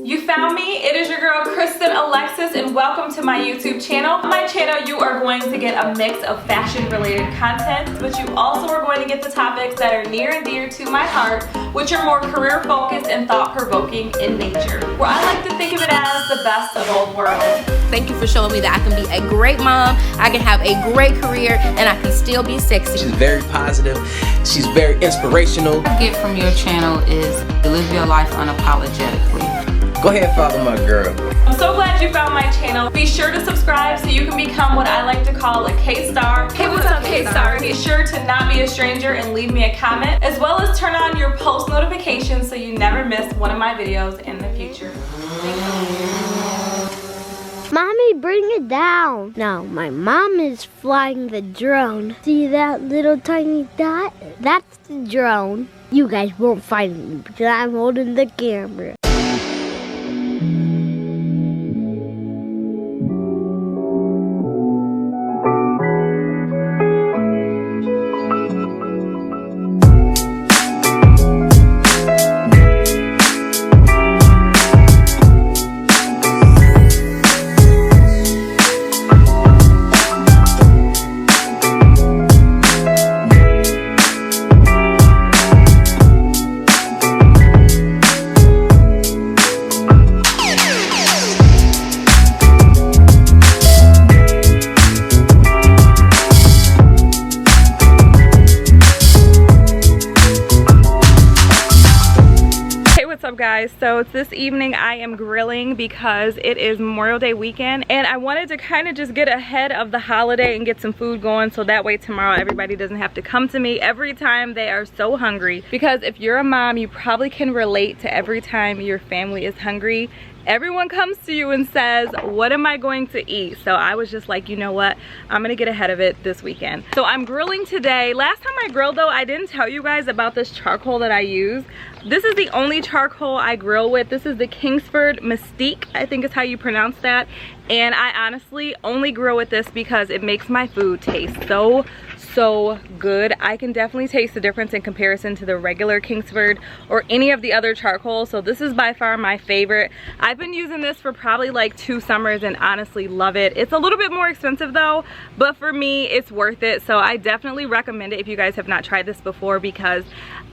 You found me. It is your girl Kristyn Alexis, and welcome to my YouTube channel. On my channel you are going to get a mix of fashion related content, but you also are going to get the topics that are near and dear to my heart, which are more career focused and thought provoking in nature, where I like to think of it as the best of both worlds. Thank you for showing me that I can be a great mom, I can have a great career, and I can still be sexy. She's very positive, she's very inspirational. What I get from your channel is to live your life unapologetically. Go ahead, follow my girl. I'm so glad you found my channel. Be sure to subscribe so you can become what I like to call a K-star. Hey, what's up, K-star? Be sure to not be a stranger and leave me a comment, as well as turn on your post notifications so you never miss one of my videos in the future. Mommy, bring it down. Now, my mom is flying the drone. See that little tiny dot? That's the drone. You guys won't find me because I'm holding the camera. What's up, guys? So it's this evening. I am grilling because it is Memorial Day weekend, and I wanted to kind of just get ahead of the holiday and get some food going so that way tomorrow everybody doesn't have to come to me every time they are so hungry. Because if you're a mom, you probably can relate to every time your family is hungry. Everyone comes to you and says, what am I going to eat? So I was just like, you know what? I'm gonna get ahead of it this weekend. So I'm grilling today. Last time I grilled though, I didn't tell you guys about this charcoal that I use. This is the only charcoal I grill with. This is the Kingsford Mystique, I think is how you pronounce that. And I honestly only grill with this because it makes my food taste so good. I can definitely taste the difference in comparison to the regular Kingsford or any of the other charcoals. So this is by far my favorite. I've been using this for probably like 2 summers and honestly love it. It's a little bit more expensive though, but for me it's worth it. So I definitely recommend it if you guys have not tried this before, because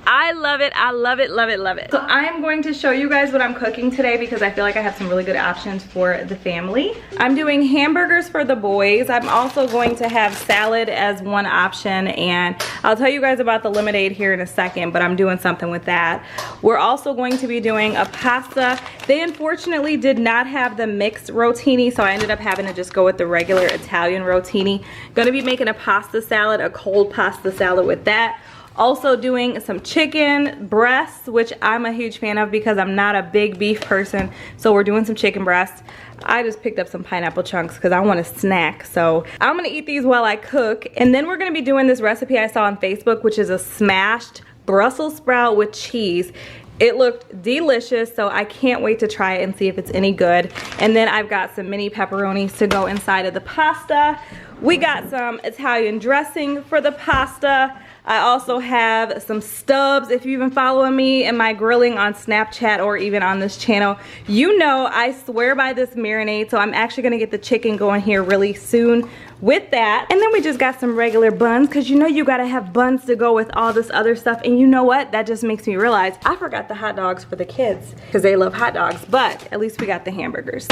I love it. I love it, love it, love it. So I am going to show you guys what I'm cooking today because I feel like I have some really good options for the family. I'm doing hamburgers for the boys. I'm also going to have salad as one option, and I'll tell you guys about the lemonade here in a second, but I'm doing something with that. We're also going to be doing a pasta. They unfortunately did not have the mixed rotini, so I ended up having to just go with the regular Italian rotini. Gonna be making a pasta salad, a cold pasta salad with that. Also doing some chicken breasts, which I'm a huge fan of because I'm not a big beef person. So we're doing some chicken breasts. I just picked up some pineapple chunks because I want a snack. So I'm gonna eat these while I cook. And then we're gonna be doing this recipe I saw on Facebook, which is a smashed Brussels sprout with cheese. It looked delicious, so I can't wait to try it and see if it's any good. And then I've got some mini pepperonis to go inside of the pasta. We got some Italian dressing for the pasta. I also have some stubs. If you've been following me in my grilling on Snapchat or even on this channel, you know I swear by this marinade. So I'm actually gonna get the chicken going here really soon with that. And then we just got some regular buns, because you know you gotta have buns to go with all this other stuff. And you know what? That just makes me realize I forgot the hot dogs for the kids because they love hot dogs, but at least we got the hamburgers.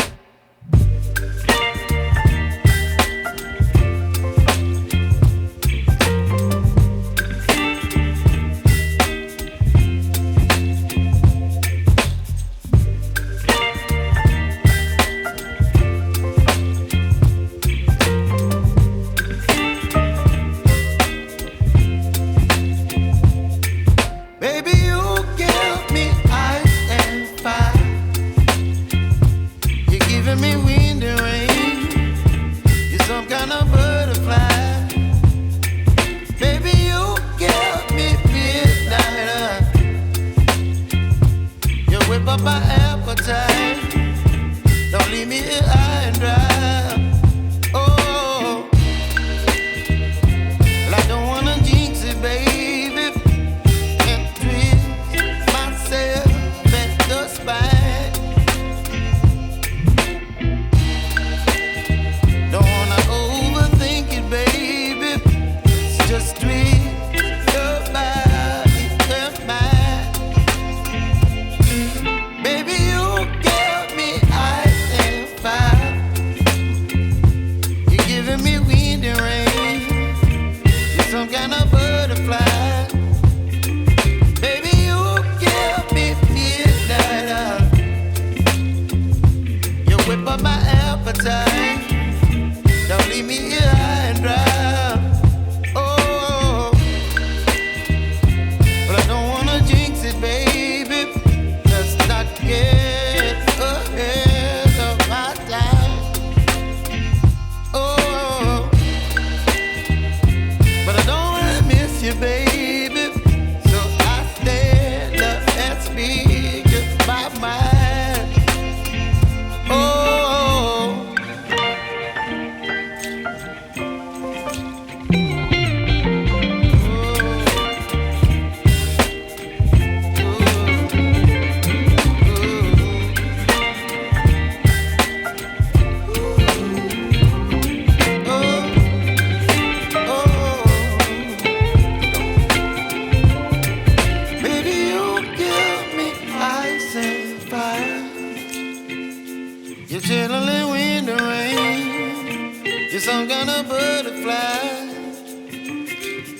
You're channeling wind and rain. You're some kind of butterfly.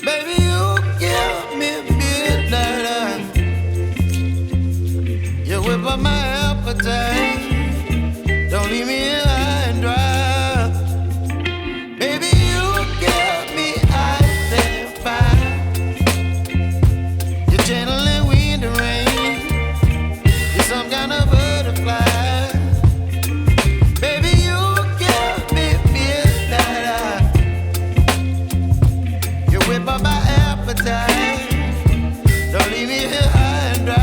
Baby, you give me midnight. You whip up my appetite. Don't leave me here high and dry. Baby, you give me ice and fire. You're channeling wind and rain. You're some kind of butterfly. Baby, you give me midnight. You whip up my appetite. Don't leave me here high and dry.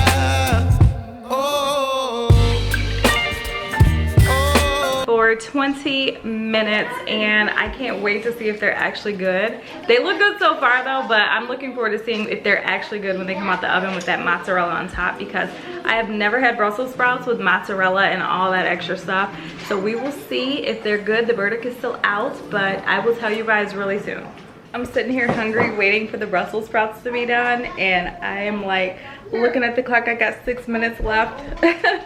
For 20 minutes, and I can't wait to see if they're actually good. They look good so far though, but I'm looking forward to seeing if they're actually good when they come out the oven with that mozzarella on top, because I have never had Brussels sprouts with mozzarella and all that extra stuff. So we will see if they're good. The verdict is still out, but I will tell you guys really soon. I'm sitting here hungry waiting for the Brussels sprouts to be done, and I am like looking at the clock. I got 6 minutes left.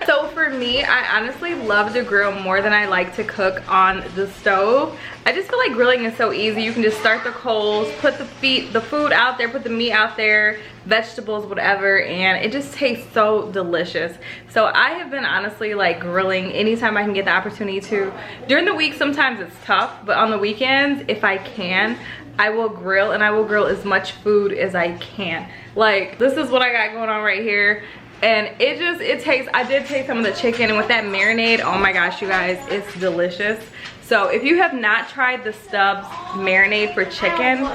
So for me, I honestly love to grill more than I like to cook on the stove. I just feel like grilling is so easy. You can just start the coals, put the food out there, put the meat out there, vegetables, whatever, and it just tastes so delicious. So I have been honestly like grilling anytime I can get the opportunity to. During the week sometimes it's tough, but on the weekends, if I can, I will grill, and I will grill as much food as I can. Like, this is what I got going on right here, and it tastes, I did taste some of the chicken, and with that marinade, oh my gosh, you guys, it's delicious. So if you have not tried the Stubbs marinade for chicken,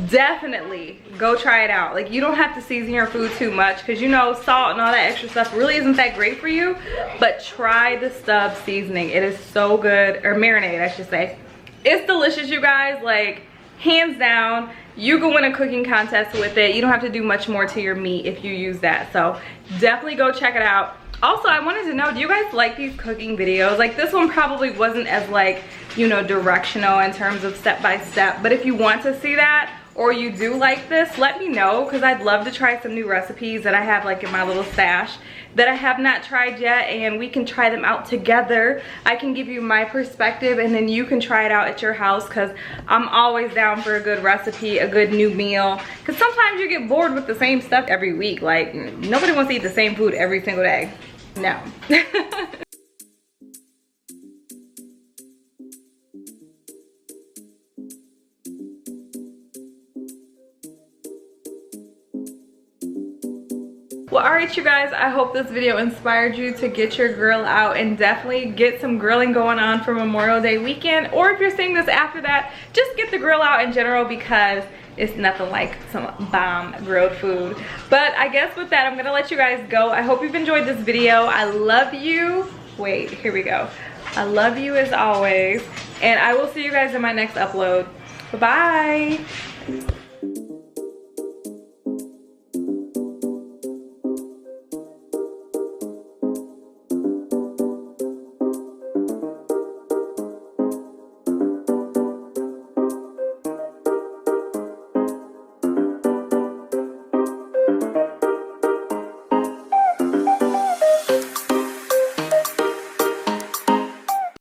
definitely go try it out. Like, you don't have to season your food too much, because you know salt and all that extra stuff really isn't that great for you, but try the Stubbs seasoning. It is so good, or marinade I should say. It's delicious, you guys. Like, hands down, you can win a cooking contest with it. You don't have to do much more to your meat if you use that. So definitely go check it out. Also, I wanted to know, do you guys like these cooking videos? Like, this one probably wasn't as like, you know, directional in terms of step by step, but if you want to see that, or you do like this, let me know, because I'd love to try some new recipes that I have like in my little stash that I have not tried yet, and we can try them out together. I can give you my perspective, and then you can try it out at your house, because I'm always down for a good recipe, a good new meal, because sometimes you get bored with the same stuff every week. Like, nobody wants to eat the same food every single day. No. Well, alright you guys, I hope this video inspired you to get your grill out and definitely get some grilling going on for Memorial Day weekend. Or if you're seeing this after that, just get the grill out in general, because it's nothing like some bomb grilled food. But I guess with that, I'm gonna let you guys go. I hope you've enjoyed this video. I love you. Wait, here we go. I love you as always, and I will see you guys in my next upload. Bye-bye.